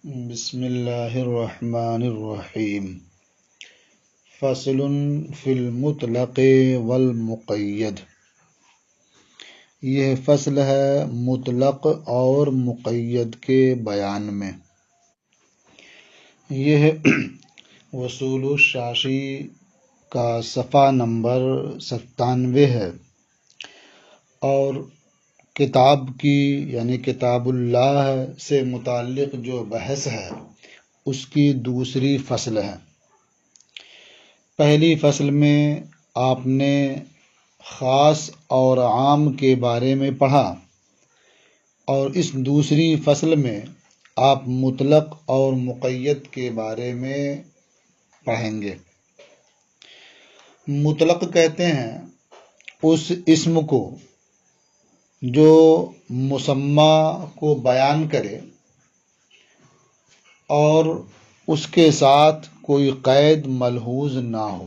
بسم اللہ الرحمن الرحیم۔ فصل فی المطلق والمقید۔ یہ فصل ہے مطلق اور مقید کے بیان میں۔ یہ وصول الشاشی کا صفحہ نمبر 97 ہے اور کتاب کی یعنی کتاب اللہ سے متعلق جو بحث ہے اس کی دوسری فصل ہے۔ پہلی فصل میں آپ نے خاص اور عام کے بارے میں پڑھا اور اس دوسری فصل میں آپ مطلق اور مقید کے بارے میں پڑھیں گے۔ مطلق کہتے ہیں اس اسم کو جو مسمی کو بیان کرے اور اس کے ساتھ کوئی قید ملحوظ نہ ہو،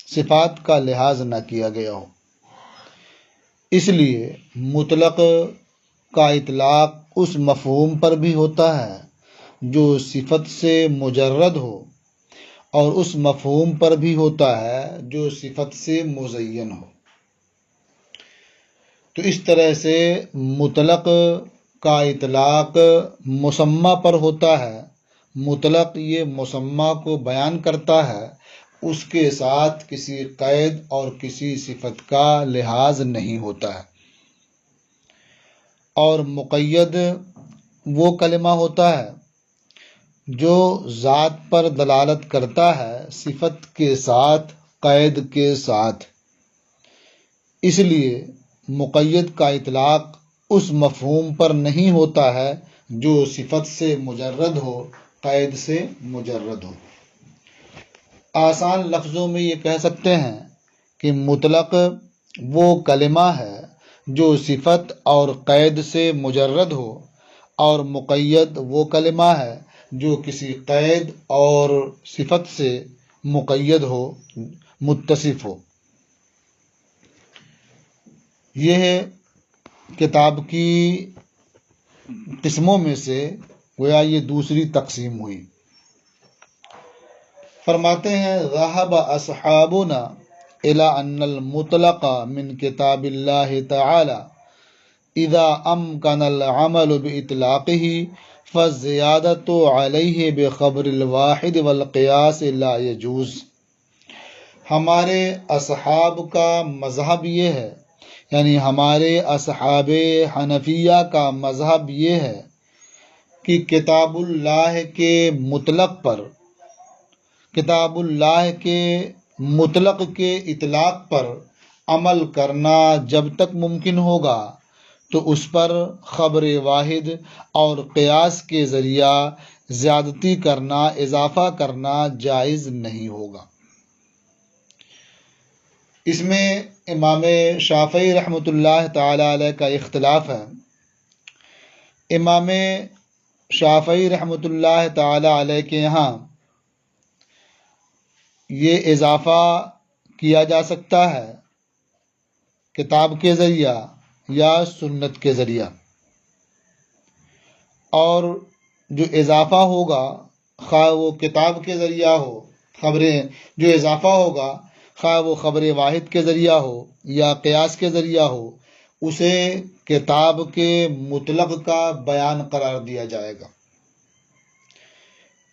صفات کا لحاظ نہ کیا گیا ہو۔ اس لیے مطلق کا اطلاق اس مفہوم پر بھی ہوتا ہے جو صفت سے مجرد ہو اور اس مفہوم پر بھی ہوتا ہے جو صفت سے مزین ہو۔ تو اس طرح سے مطلق کا اطلاق مسمی پر ہوتا ہے۔ مطلق یہ مسمی کو بیان کرتا ہے، اس کے ساتھ کسی قید اور کسی صفت کا لحاظ نہیں ہوتا ہے۔ اور مقید وہ کلمہ ہوتا ہے جو ذات پر دلالت کرتا ہے صفت کے ساتھ، قید کے ساتھ۔ اس لیے مقید کا اطلاق اس مفہوم پر نہیں ہوتا ہے جو صفت سے مجرد ہو، قید سے مجرد ہو۔ آسان لفظوں میں یہ کہہ سکتے ہیں کہ مطلق وہ کلمہ ہے جو صفت اور قید سے مجرد ہو، اور مقید وہ کلمہ ہے جو کسی قید اور صفت سے مقید ہو، متصف ہو۔ یہ کتاب کی قسموں میں سے گویا یہ دوسری تقسیم ہوئی۔ فرماتے ہیں ذهب اصحابنا الى ان المطلق من کتاب اللہ تعالی اذا امکن العمل باطلاقه فالزیادة علیہ بخبر الواحد والقیاس لا يجوز۔ ہمارے اصحاب کا مذہب یہ ہے، یعنی ہمارے اصحاب حنفیہ کا مذہب یہ ہے کہ کتاب اللہ کے مطلق پر، کتاب اللہ کے مطلق کے اطلاق پر عمل کرنا جب تک ممکن ہوگا تو اس پر خبر واحد اور قیاس کے ذریعہ زیادتی کرنا، اضافہ کرنا جائز نہیں ہوگا۔ اس میں امام شافعی رحمۃ اللہ تعالی علیہ کا اختلاف ہے۔ امام شافعی رحمۃ اللہ تعالی علیہ کے یہاں یہ اضافہ کیا جا سکتا ہے کتاب کے ذریعہ یا سنت کے ذریعہ، اور جو اضافہ ہوگا خواہ وہ کتاب کے ذریعہ ہو، خبریں جو اضافہ ہوگا خواہ وہ خبر واحد کے ذریعہ ہو یا قیاس کے ذریعہ ہو، اسے کتاب کے مطلق کا بیان قرار دیا جائے گا۔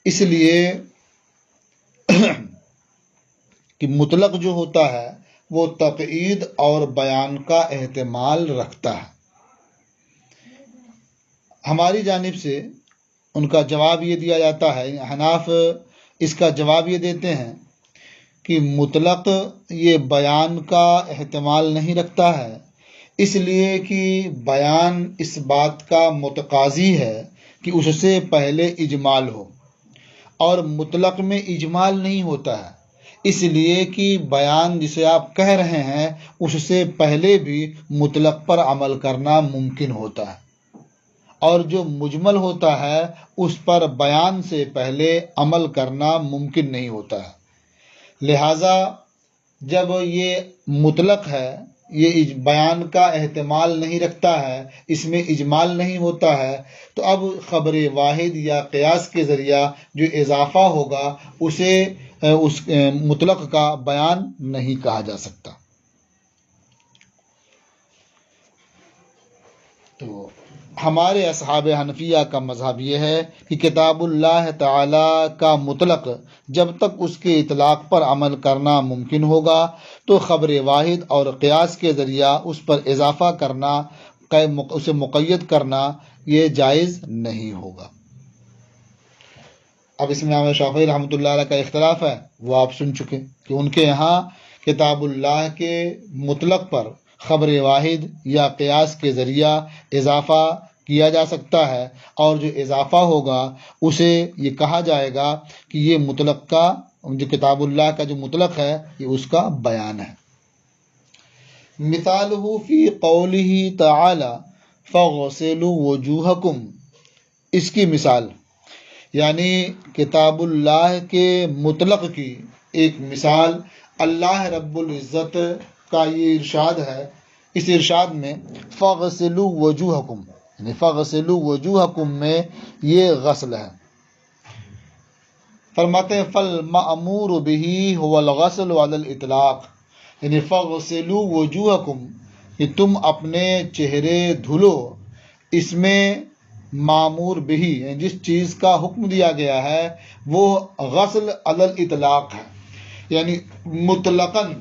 اس لیے کہ مطلق جو ہوتا ہے وہ تقیید اور بیان کا احتمال رکھتا ہے۔ ہماری جانب سے ان کا جواب یہ دیا جاتا ہے، حناف اس کا جواب یہ دیتے ہیں کہ مطلق یہ بیان کا احتمال نہیں رکھتا ہے، اس لیے کہ بیان اس بات کا متقاضی ہے کہ اس سے پہلے اجمال ہو، اور مطلق میں اجمال نہیں ہوتا ہے، اس لیے کہ بیان جسے آپ کہہ رہے ہیں اس سے پہلے بھی مطلق پر عمل کرنا ممکن ہوتا ہے، اور جو مجمل ہوتا ہے اس پر بیان سے پہلے عمل کرنا ممکن نہیں ہوتا ہے۔ لہٰذا جب یہ مطلق ہے یہ بیان کا احتمال نہیں رکھتا ہے، اس میں اجمال نہیں ہوتا ہے، تو اب خبر واحد یا قیاس کے ذریعہ جو اضافہ ہوگا اسے اس مطلق کا بیان نہیں کہا جا سکتا۔ تو ہمارے اصحاب حنفیہ کا مذہب یہ ہے کہ کتاب اللہ تعالی کا مطلق جب تک اس کے اطلاق پر عمل کرنا ممکن ہوگا تو خبر واحد اور قیاس کے ذریعہ اس پر اضافہ کرنا، اسے مقید کرنا، یہ جائز نہیں ہوگا۔ اب اس میں امام شافعی رحمۃ اللہ علیہ کا اختلاف ہے، وہ آپ سن چکے کہ ان کے یہاں کتاب اللہ کے مطلق پر خبر واحد یا قیاس کے ذریعہ اضافہ کیا جا سکتا ہے، اور جو اضافہ ہوگا اسے یہ کہا جائے گا کہ یہ مطلق کا، جو کتاب اللہ کا جو مطلق ہے یہ اس کا بیان ہے۔ مثالہ فی قولہ تعالی فاغسلوا وجوہکم، اس کی مثال یعنی کتاب اللہ کے مطلق کی ایک مثال اللہ رب العزت کا یہ ارشاد ہے، اس ارشاد میں فاغسلوا وجوہکم یعنی فاغسلوا وجوہکم میں یہ غسل ہے۔ فرماتے ہیں فالمأمور بہ هو الغسل علی الاطلاق، یعنی فاغسلوا وجوہکم کہ تم اپنے چہرے دھلو، اس میں معمور بہی یعنی جس چیز کا حکم دیا گیا ہے وہ غسل علی الاطلاق ہے، یعنی مطلقاً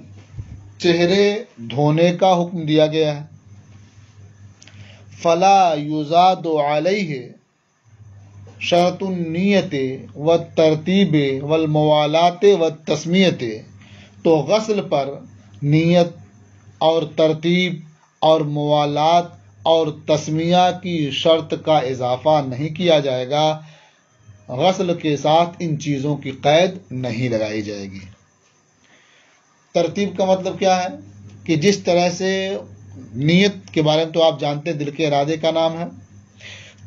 چہرے دھونے کا حکم دیا گیا ہے۔ فلا یزاد علیہ شرط النیت والترتیب والموالات والتسمیت، تو غسل پر نیت اور ترتیب اور موالات اور تسمیہ کی شرط کا اضافہ نہیں کیا جائے گا، غسل کے ساتھ ان چیزوں کی قید نہیں لگائی جائے گی۔ ترتیب کا مطلب کیا ہے کہ جس طرح سے نیت کے بارے میں تو آپ جانتے ہیں دل کے ارادے کا نام ہے،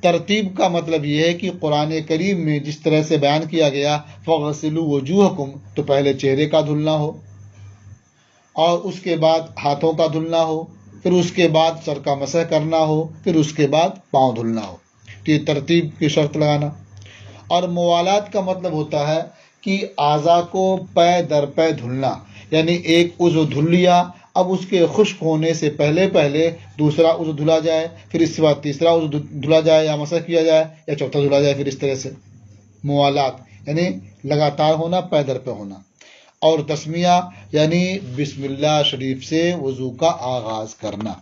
ترتیب کا مطلب یہ ہے کہ قرآن کریم میں جس طرح سے بیان کیا گیا فَغْسِلُوا وُجُوهَكُمْ، تو پہلے چہرے کا دھلنا ہو، اور اس کے بعد ہاتھوں کا دھلنا ہو، پھر اس کے بعد سر کا مسح کرنا ہو، پھر اس کے بعد پاؤں دھلنا ہو، تو یہ ترتیب کی شرط لگانا۔ اور موالات کا مطلب ہوتا ہے کہ اعضاء کو پے در پے دھلنا، یعنی ایک عضو دھل لیا، اب اس کے خشک ہونے سے پہلے دوسرا عضو دھلا جائے، پھر اس کے بعد تیسرا عضو دھلا جائے یا مسح کیا جائے یا چوتھا دھلا جائے، پھر اس طرح سے موالات یعنی لگاتار ہونا، پے در پے ہونا۔ اور تسمیہ یعنی بسم اللہ شریف سے وضو کا آغاز کرنا۔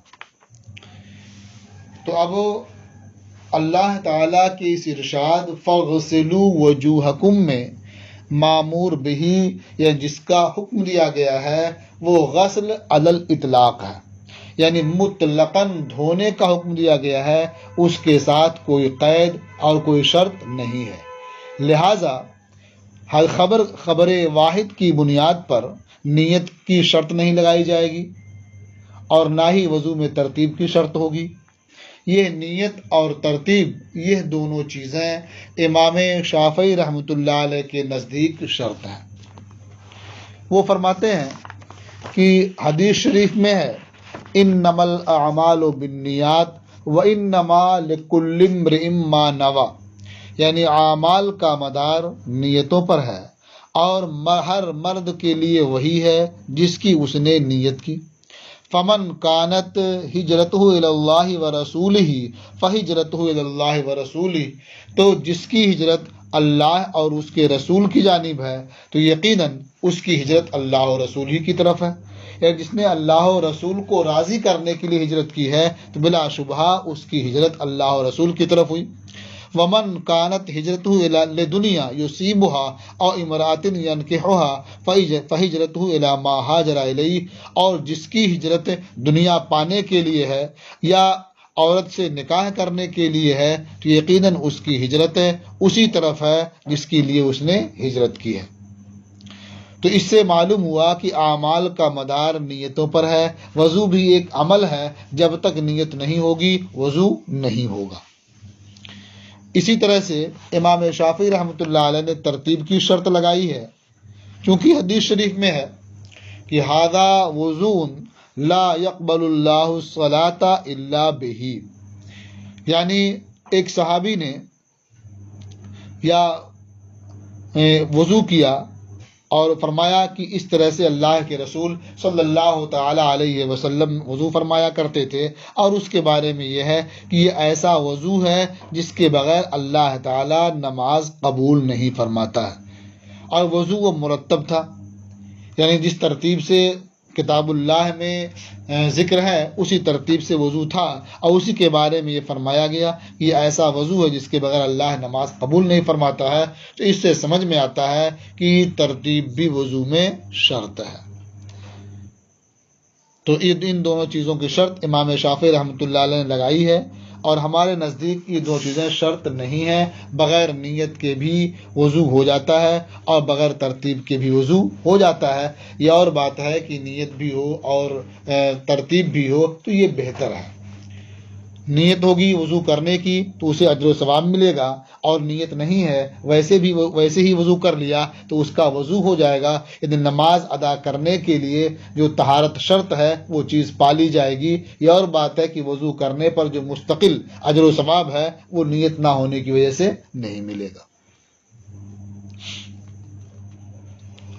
تو اب اللہ تعالیٰ کے اس ارشاد فَغْسِلُوا وَجُوهَكُم میں معمور بہی یا جس کا حکم دیا گیا ہے وہ غسل علی الاطلاق ہے، یعنی مطلقاً دھونے کا حکم دیا گیا ہے، اس کے ساتھ کوئی قید اور کوئی شرط نہیں ہے۔ لہٰذا ہر خبر واحد کی بنیاد پر نیت کی شرط نہیں لگائی جائے گی اور نہ ہی وضو میں ترتیب کی شرط ہوگی۔ یہ نیت اور ترتیب یہ دونوں چیزیں امام شافعی رحمۃ اللہ علیہ کے نزدیک شرط ہیں۔ وہ فرماتے ہیں کہ حدیث شریف میں ہے انما الاعمال بالنیات وانما لکل امرئ ما نوی، یعنی اعمال کا مدار نیتوں پر ہے اور ہر مرد کے لیے وہی ہے جس کی اس نے نیت کی۔ فمن کانت ہجرتہ الی اللہ ورسولہ فہجرتہ الی اللہ ورسولہ، تو جس کی ہجرت اللہ اور اس کے رسول کی جانب ہے تو یقیناً اس کی ہجرت اللہ اور رسول ہی کی طرف ہے، یعنی جس نے اللہ اور رسول کو راضی کرنے کے لیے ہجرت کی ہے تو بلا شبہ اس کی ہجرت اللہ اور رسول کی طرف ہوئی۔ ومن کانت ہجرتہ الی دنیا یصیبها او امرأۃ ینکحها فہجرتہ الی ما ہاجر الیہ، اور جس کی ہجرت دنیا پانے کے لیے ہے یا عورت سے نکاح کرنے کے لیے ہے تو یقیناً اس کی ہجرت اسی طرف ہے جس کے لیے اس نے ہجرت کی ہے۔ تو اس سے معلوم ہوا کہ اعمال کا مدار نیتوں پر ہے۔ وضو بھی ایک عمل ہے، جب تک نیت نہیں ہوگی وضو نہیں ہوگا۔ اسی طرح سے امام شافعی رحمۃ اللہ علیہ نے ترتیب کی شرط لگائی ہے، چونکہ حدیث شریف میں ہے کہ ھذا وضوء لا يقبل اللہ الصلاۃ الا بہ، یعنی ایک صحابی نے یا وضو کیا اور فرمایا کہ اس طرح سے اللہ کے رسول صلی اللہ تعالی علیہ وسلم وضو فرمایا کرتے تھے، اور اس کے بارے میں یہ ہے کہ یہ ایسا وضو ہے جس کے بغیر اللہ تعالی نماز قبول نہیں فرماتا ہے، اور وضو وہ مرتب تھا، یعنی جس ترتیب سے کتاب اللہ میں ذکر ہے اسی ترتیب سے وضو تھا، اور اسی کے بارے میں یہ فرمایا گیا کہ یہ ایسا وضو ہے جس کے بغیر اللہ نماز قبول نہیں فرماتا ہے۔ تو اس سے سمجھ میں آتا ہے کہ ترتیب بھی وضو میں شرط ہے۔ تو ان دونوں چیزوں کی شرط امام شافعی رحمۃ اللہ علیہ نے لگائی ہے، اور ہمارے نزدیک یہ دو چیزیں شرط نہیں ہیں، بغیر نیت کے بھی وضو ہو جاتا ہے اور بغیر ترتیب کے بھی وضو ہو جاتا ہے۔ یہ اور بات ہے کہ نیت بھی ہو اور ترتیب بھی ہو تو یہ بہتر ہے۔ نیت ہوگی وضو کرنے کی تو اسے اجر و ثواب ملے گا، اور نیت نہیں ہے ویسے ہی وضو کر لیا تو اس کا وضو ہو جائے گا، یعنی نماز ادا کرنے کے لیے جو طہارت شرط ہے وہ چیز پالی جائے گی۔ یہ اور بات ہے کہ وضو کرنے پر جو مستقل اجر و ثواب ہے وہ نیت نہ ہونے کی وجہ سے نہیں ملے گا۔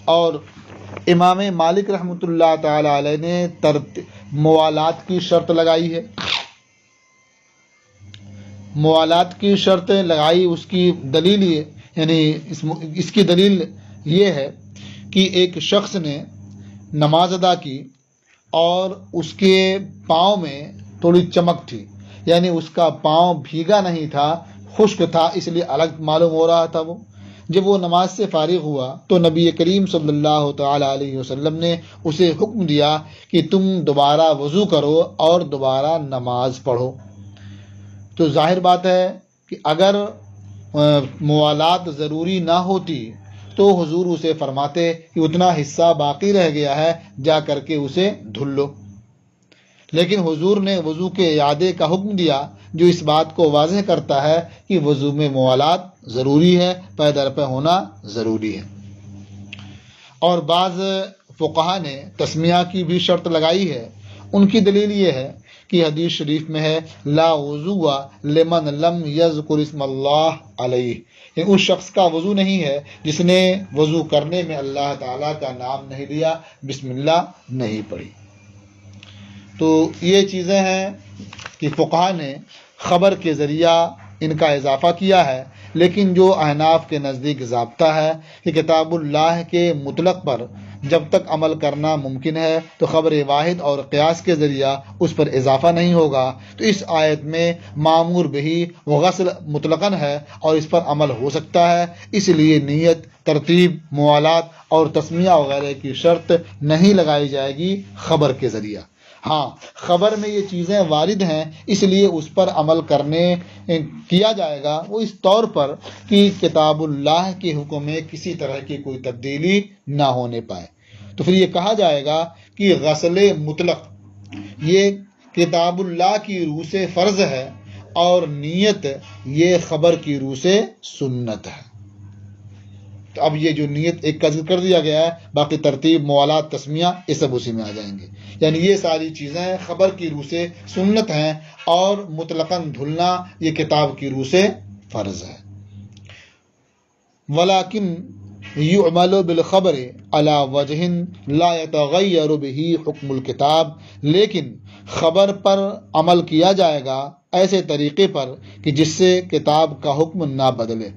اور امام مالک رحمۃ اللہ تعالی علیہ نے موالات کی شرط لگائی ہے۔ موالات کی شرط لگائی، اس کی دلیل یہ، یعنی اس کی دلیل یہ ہے کہ ایک شخص نے نماز ادا کی اور اس کے پاؤں میں تھوڑی چمک تھی، یعنی اس کا پاؤں بھیگا نہیں تھا، خشک تھا، اس لیے الگ معلوم ہو رہا تھا وہ۔ جب وہ نماز سے فارغ ہوا تو نبی کریم صلی اللہ تعالی علیہ وسلم نے اسے حکم دیا کہ تم دوبارہ وضو کرو اور دوبارہ نماز پڑھو۔ تو ظاہر بات ہے کہ اگر موالات ضروری نہ ہوتی تو حضور اسے فرماتے کہ اتنا حصہ باقی رہ گیا ہے، جا کر کے اسے دھل لو، لیکن حضور نے وضو کے اعادے کا حکم دیا، جو اس بات کو واضح کرتا ہے کہ وضو میں موالات ضروری ہے، پے در پے ہونا ضروری ہے۔ اور بعض فقہا نے تسمیہ کی بھی شرط لگائی ہے۔ ان کی دلیل یہ ہے کہ حدیث شریف میں ہے لا وضو لمن لم یذکر اسم اللہ علیہ، یعنی اس شخص کا وضو نہیں ہے جس نے وضو کرنے میں اللہ تعالیٰ کا نام نہیں لیا، بسم اللہ نہیں پڑھی۔ تو یہ چیزیں ہیں کہ فقہا نے خبر کے ذریعہ ان کا اضافہ کیا ہے، لیکن جو احناف کے نزدیک ضابطہ ہے کہ کتاب اللہ کے مطلق پر جب تک عمل کرنا ممکن ہے تو خبر واحد اور قیاس کے ذریعہ اس پر اضافہ نہیں ہوگا، تو اس آیت میں معمور بہی و غسل مطلقاً ہے اور اس پر عمل ہو سکتا ہے، اس لیے نیت، ترتیب، موالات اور تسمیہ وغیرہ کی شرط نہیں لگائی جائے گی خبر کے ذریعہ۔ ہاں، خبر میں یہ چیزیں وارد ہیں، اس لیے اس پر عمل کیا جائے گا وہ اس طور پر کہ کتاب اللہ کے حکم میں کسی طرح کی کوئی تبدیلی نہ ہونے پائے۔ تو پھر یہ کہا جائے گا کہ غسل مطلق یہ کتاب اللہ کی روح سے فرض ہے، اور نیت یہ خبر کی روح سے سنت ہے۔ تو اب یہ جو نیت ایک کا ذکر کر دیا گیا ہے، باقی ترتیب، موالات، تسمیہ یہ سب اسی میں آ جائیں گے، یعنی یہ ساری چیزیں خبر کی روح سے سنت ہیں، اور مطلقاً دھلنا یہ کتاب کی روح سے فرض ہے۔ ولیکن یعمل بالخبر علی وجہ لا یتغیر بہ حکم الکتاب، لیکن خبر پر عمل کیا جائے گا ایسے طریقے پر کہ جس سے کتاب کا حکم نہ بدلے۔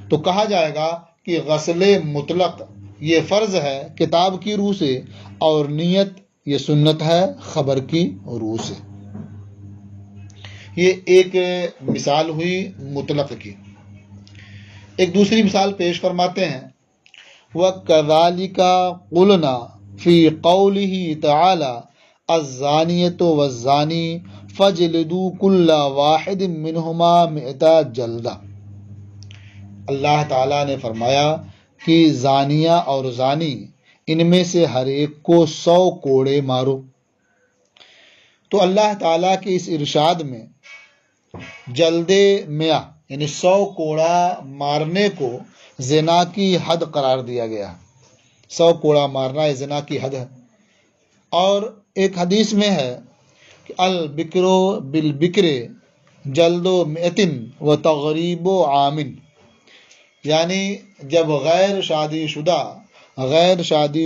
تو کہا جائے گا کہ غسل مطلق یہ فرض ہے کتاب کی روح سے، اور نیت یہ سنت ہے خبر کی روح سے۔ یہ ایک مثال ہوئی مطلق کی۔ ایک دوسری مثال پیش فرماتے ہیں، وَكَذَلِكَ قُلْنَا فِي قَوْلِهِ تَعَالَى الزَّانِيَةُ وَالزَّانِي فَاجْلِدُوا كُلَّ وَاحِدٍ مِّنْهُمَا مِئَةَ جَلْدَةٍ۔ اللہ تعالیٰ نے فرمایا کہ زانیہ اور زانی ان میں سے ہر ایک کو 100 کوڑے مارو۔ تو اللہ تعالیٰ کے اس ارشاد میں جلد 100 یعنی 100 کوڑا مارنے کو زنا کی حد قرار دیا گیا۔ 100 کوڑا مارنا یہ زنا کی حد ہے، اور ایک حدیث میں ہے کہ البکرو بالبکر جلد و مئتن و تغریب و عامن، یعنی جب غیر شادی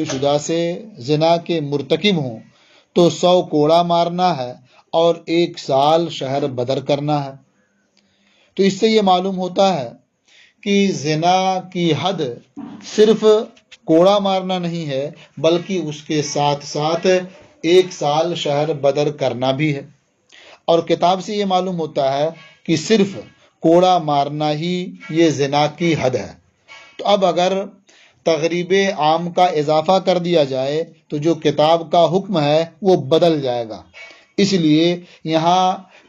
شدہ سے زنا کے مرتکب ہوں تو 100 کوڑا مارنا ہے اور 1 سال شہر بدر کرنا ہے۔ تو اس سے یہ معلوم ہوتا ہے کہ زنا کی حد صرف کوڑا مارنا نہیں ہے، بلکہ اس کے ساتھ ساتھ 1 سال شہر بدر کرنا بھی ہے۔ اور کتاب سے یہ معلوم ہوتا ہے کہ صرف کوڑا مارنا ہی یہ زنا کی حد ہے۔ تو اب اگر تغریب عام کا اضافہ کر دیا جائے تو جو کتاب کا حکم ہے وہ بدل جائے گا، اس لیے یہاں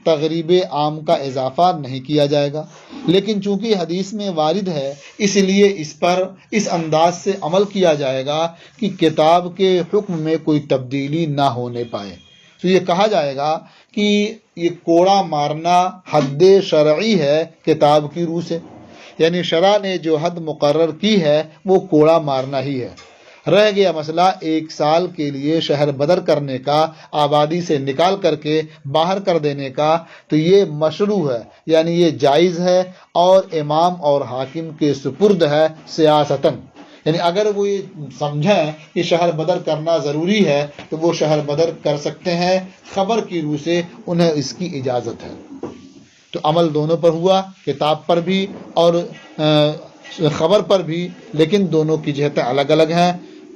تغریب عام کا اضافہ نہیں کیا جائے گا، لیکن چونکہ حدیث میں وارد ہے اس لیے اس پر اس انداز سے عمل کیا جائے گا کہ کتاب کے حکم میں کوئی تبدیلی نہ ہونے پائے۔ تو یہ کہا جائے گا کہ یہ کوڑا مارنا حد شرعی ہے کتاب کی روح سے، یعنی شرع نے جو حد مقرر کی ہے وہ کوڑا مارنا ہی ہے۔ رہ گیا مسئلہ 1 سال کے لیے شہر بدر کرنے کا، آبادی سے نکال کر کے باہر کر دینے کا، تو یہ مشروع ہے، یعنی یہ جائز ہے اور امام اور حاکم کے سپرد ہے سیاستاً۔ یعنی اگر وہ یہ سمجھیں کہ شہر بدر کرنا ضروری ہے تو وہ شہر بدر کر سکتے ہیں، خبر کی روح سے انہیں اس کی اجازت ہے۔ تو عمل دونوں پر ہوا، کتاب پر بھی اور خبر پر بھی، لیکن دونوں کی جہتیں الگ الگ ہیں۔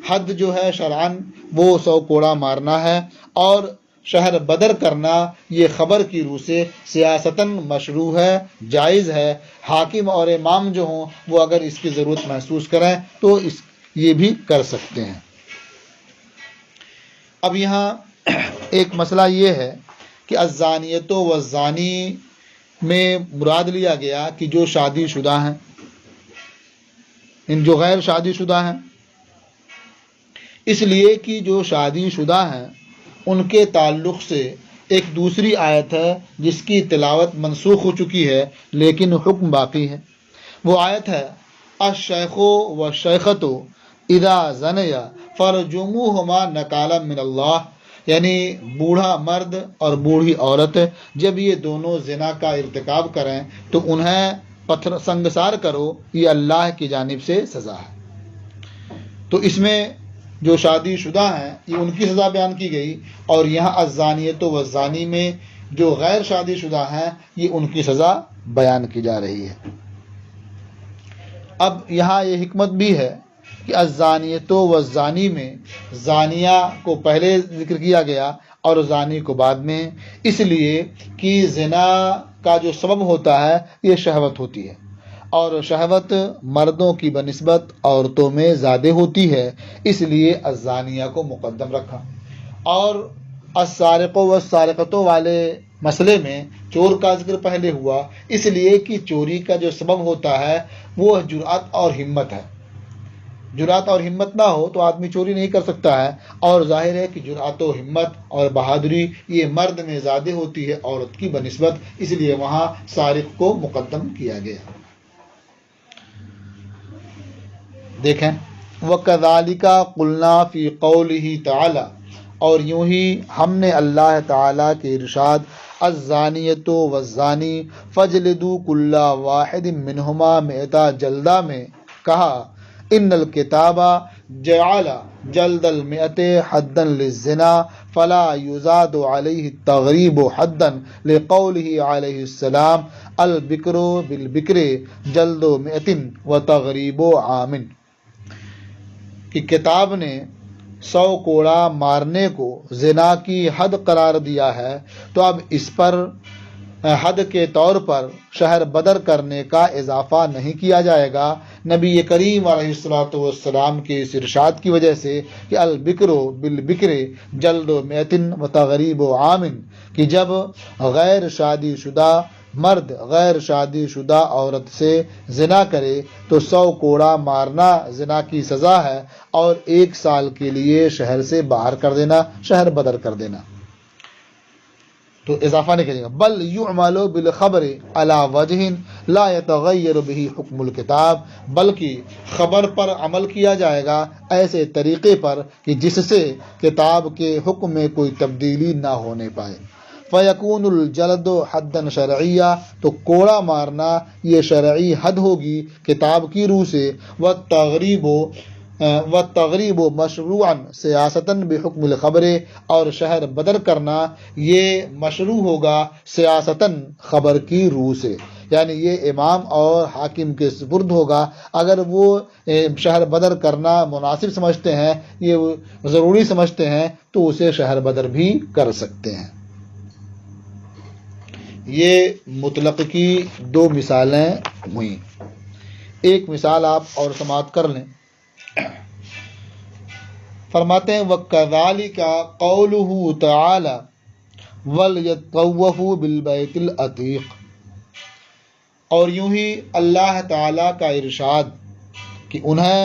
حد جو ہے شرعاً وہ 100 کوڑا مارنا ہے، اور شہر بدر کرنا یہ خبر کی روح سے سیاستاً مشروع ہے، جائز ہے۔ حاکم اور امام جو ہوں وہ اگر اس کی ضرورت محسوس کریں تو یہ بھی کر سکتے ہیں۔ اب یہاں ایک مسئلہ یہ ہے کہ الزانیۃ والزانی میں مراد لیا گیا کہ جو شادی شدہ ہیں، جو غیر شادی شدہ ہیں، اس لیے کہ جو شادی شدہ ہیں ان کے تعلق سے ایک دوسری آیت ہے جس کی تلاوت منسوخ ہو چکی ہے لیکن حکم باقی ہے۔ وہ آیت ہے الشیخ والشیخۃ اذا زنیا فرجموہما نکالا من اللہ، یعنی بوڑھا مرد اور بوڑھی عورت جب یہ دونوں زنا کا ارتکاب کریں تو انہیں پتھر سنگسار کرو، یہ اللہ کی جانب سے سزا ہے۔ تو اس میں جو شادی شدہ ہیں یہ ان کی سزا بیان کی گئی، اور یہاں الزانیۃ والزانی میں جو غیر شادی شدہ ہیں یہ ان کی سزا بیان کی جا رہی ہے۔ اب یہاں یہ حکمت بھی ہے کہ الزانیۃ والزانی میں زانیہ کو پہلے ذکر کیا گیا اور زانی کو بعد میں، اس لیے کہ زنا کا جو سبب ہوتا ہے یہ شہوت ہوتی ہے، اور شہوت مردوں کی بنسبت عورتوں میں زیادہ ہوتی ہے، اس لیے الزانیہ کو مقدم رکھا۔ اور السارق والسارقۃ والے مسئلے میں چور کا ذکر پہلے ہوا، اس لیے کہ چوری کا جو سبب ہوتا ہے وہ جرأت اور ہمت ہے۔ جرأت اور ہمت نہ ہو تو آدمی چوری نہیں کر سکتا ہے، اور ظاہر ہے کہ جرأت و ہمت اور بہادری یہ مرد میں زیادہ ہوتی ہے عورت کی بنسبت، اس لیے وہاں سارق کو مقدم کیا گیا۔ دیکھیں وَكَذَلِكَ قُلْنَا فِي قَوْلِهِ تَعَالَى، اور یوں ہی ہم نے اللہ تعالیٰ کے ارشاد الزانیۃ والزانی فَاجْلِدُوا كُلَّ وَاحِدٍ مِّنْهُمَا 100 جلدہ میں کہا ان الکتاب جعل جلد المئت حدا للزنا فلا يزاد عليه التغریب حدا لقوله علیہ السلام البکر بالبکر جلد مئت و تغریب عام، کہ کتاب نے 100 کوڑا مارنے کو زنا کی حد قرار دیا ہے، تو اب اس پر حد کے طور پر شہر بدر کرنے کا اضافہ نہیں کیا جائے گا، نبی کریم علیہ السلام کے اس ارشاد کی وجہ سے کہ البکر بالبکر جلد مئت و تغریب عام، کہ جب غیر شادی شدہ مرد غیر شادی شدہ عورت سے زنا کرے تو 100 کوڑا مارنا زنا کی سزا ہے، اور 1 سال کے لیے شہر سے باہر کر دینا، شہر بدر کر دینا۔ تو اضافہ نہیں کرے گا، بل یعمل بالخبر علی وجہ لا یتغیر به حکم الکتاب، بلکہ خبر پر عمل کیا جائے گا ایسے طریقے پر کہ جس سے کتاب کے حکم میں کوئی تبدیلی نہ ہونے پائے۔ فیکون الجلد حدا شرعیہ، تو کوڑا مارنا یہ شرعی حد ہوگی کتاب کی روح سے، والتغریب مشروعا سیاستاً بحکم الخبر، اور شہر بدر کرنا یہ مشروع ہوگا سیاستاً خبر کی روح سے، یعنی یہ امام اور حاکم کے سپرد ہوگا۔ اگر وہ شہر بدر کرنا مناسب سمجھتے ہیں، یہ ضروری سمجھتے ہیں، تو اسے شہر بدر بھی کر سکتے ہیں۔ یہ مطلق کی دو مثالیں ہوئیں۔ ایک مثال آپ اور سماعت کر لیں۔ فرماتے ہیں وَكَذَلِكَ قَوْلُهُ تَعَالَى وَلْيَطَّوَّفُوا بِالْبَيْتِ الْعَتِيقِ، اور یوں ہی اللہ تعالیٰ کا ارشاد کہ انہیں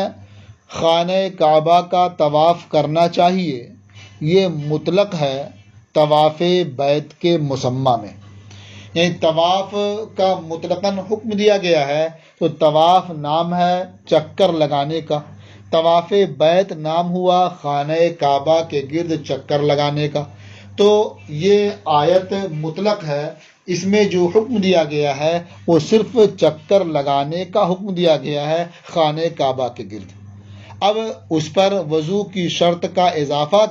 خانہ کعبہ کا طواف کرنا چاہیے، یہ مطلق ہے طواف بیت کے مسمى میں، یعنی طواف کا مطلقاً حکم دیا گیا ہے۔ تو طواف نام ہے چکر لگانے کا، طواف بیت نام ہوا خانہ کعبہ کے گرد چکر لگانے کا۔ تو یہ آیت مطلق ہے، اس میں جو حکم دیا گیا ہے وہ صرف چکر لگانے کا حکم دیا گیا ہے خانہ کعبہ کے گرد۔ اب اس پر وضو کی شرط کا اضافہ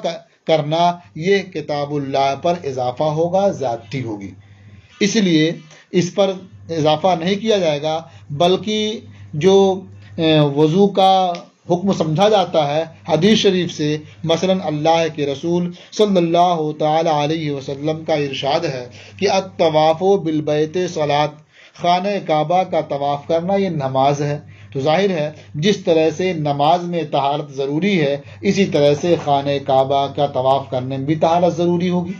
کرنا یہ کتاب اللہ پر اضافہ ہوگا، زیادتی ہوگی، اس لیے اس پر اضافہ نہیں کیا جائے گا، بلکہ جو وضو کا حکم سمجھا جاتا ہے حدیث شریف سے، مثلا اللہ کے رسول صلی اللہ تعالی علیہ وسلم کا ارشاد ہے کہ الطواف بالبیت صلاۃ، خانہ کعبہ کا طواف کرنا یہ نماز ہے۔ تو ظاہر ہے جس طرح سے نماز میں طہارت ضروری ہے، اسی طرح سے خانہ کعبہ کا طواف کرنے میں بھی طہارت ضروری ہوگی۔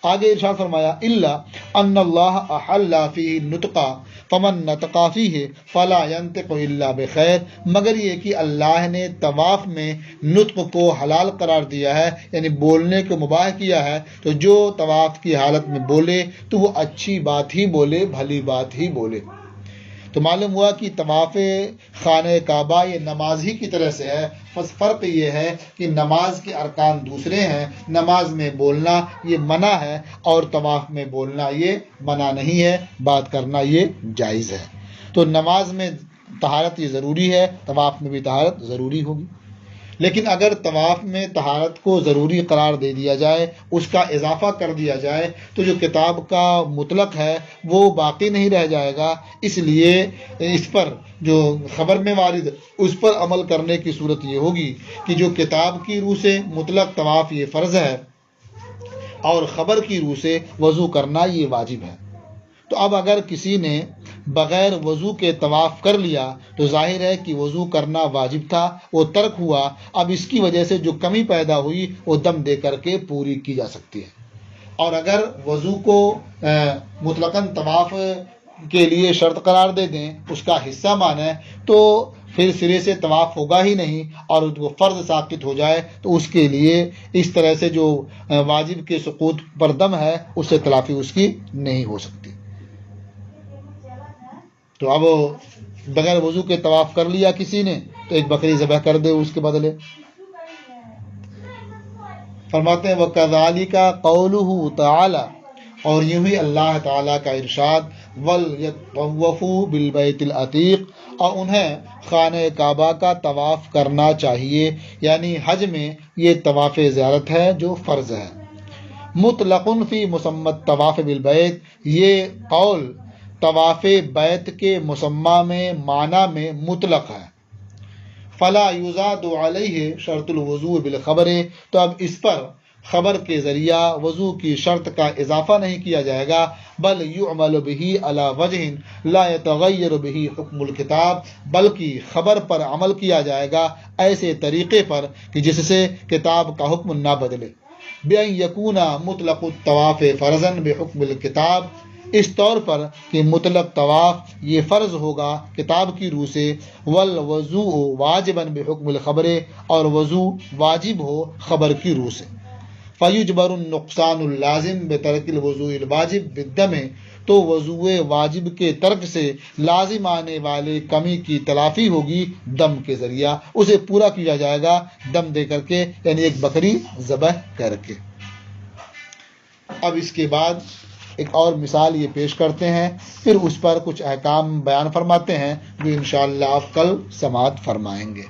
آگے ارشاد فرمایا الا ان اللہ احل فیہ نطقا فمن نطقا فیہ فلا ینطق الا بخیر، مگر یہ کہ اللہ نے طواف میں نطق کو حلال قرار دیا ہے، یعنی بولنے کو مباح کیا ہے، تو جو طواف کی حالت میں بولے تو وہ اچھی بات ہی بولے، بھلی بات ہی بولے۔ تو معلوم ہوا کہ طواف خانہ کعبہ یہ نماز ہی کی طرح سے ہے، بس فرق یہ ہے کہ نماز کے ارکان دوسرے ہیں، نماز میں بولنا یہ منع ہے اور طواف میں بولنا یہ منع نہیں ہے، بات کرنا یہ جائز ہے۔ تو نماز میں طہارت یہ ضروری ہے، طواف میں بھی طہارت ضروری ہوگی۔ لیکن اگر طواف میں طہارت کو ضروری قرار دے دیا جائے، اس کا اضافہ کر دیا جائے، تو جو کتاب کا مطلق ہے وہ باقی نہیں رہ جائے گا۔ اس لیے اس پر جو خبر میں وارد اس پر عمل کرنے کی صورت یہ ہوگی کہ جو کتاب کی روح سے مطلق طواف یہ فرض ہے اور خبر کی روح سے وضو کرنا یہ واجب ہے۔ تو اب اگر کسی نے بغیر وضو کے طواف کر لیا تو ظاہر ہے کہ وضو کرنا واجب تھا، وہ ترک ہوا، اب اس کی وجہ سے جو کمی پیدا ہوئی وہ دم دے کر کے پوری کی جا سکتی ہے۔ اور اگر وضو کو مطلقاً طواف کے لیے شرط قرار دے دیں، اس کا حصہ مانیں، تو پھر سرے سے طواف ہوگا ہی نہیں، اور وہ فرض ساقط ہو جائے تو اس کے لیے اس طرح سے جو واجب کے سقوط پر دم ہے اس سے تلافی اس کی نہیں ہو سکتی۔ تو اب بغیر وضو کے طواف کر لیا کسی نے تو ایک بکری ذبح کر دے اس کے بدلے۔ فرماتے ہیں وَكَذَلِكَ قَوْلُهُ تَعَالَى، اور یوں ہی اللہ تعالیٰ کا ارشاد وَلْيَطَّوَّفُوا بِالْبَيْتِ الْعَتِيقِ، اور انہیں خانہ کعبہ کا طواف کرنا چاہیے، یعنی حج میں یہ طواف زیارت ہے جو فرض ہے۔ مطلق فی مسمى الطواف بالبیت، یہ قول طواف بیت کے مسمى میں معنی میں مطلق ہے۔ فلا یزاد علیہ شرط الوضوء بالخبر، تو اب اس پر خبر کے ذریعہ وضو کی شرط کا اضافہ نہیں کیا جائے گا، بل یعمل به علی وجہ لا یتغیر به حکم الکتاب، بلکہ خبر پر عمل کیا جائے گا ایسے طریقے پر کہ جس سے کتاب کا حکم نہ بدلے، بأن یکون مطلق الطواف فرضا بحکم الکتاب، اس طور پر کہ مطلق طواف یہ فرض ہوگا کتاب کی روح سے، والوضوء واجبا بحکم الخبر، اور وضو واجب ہو خبر کی روح سے۔ فیجبر النقصان اللازم بترک الوضوء الواجب بالدم، تو وضوء واجب کے ترک سے لازم آنے والے کمی کی تلافی ہوگی دم کے ذریعہ، اسے پورا کیا جائے گا دم دے کر کے، یعنی ایک بکری ذبح کر کے۔ اب اس کے بعد ایک اور مثال یہ پیش کرتے ہیں، پھر اس پر کچھ احکام بیان فرماتے ہیں جو انشاءاللہ آپ کل سماعت فرمائیں گے۔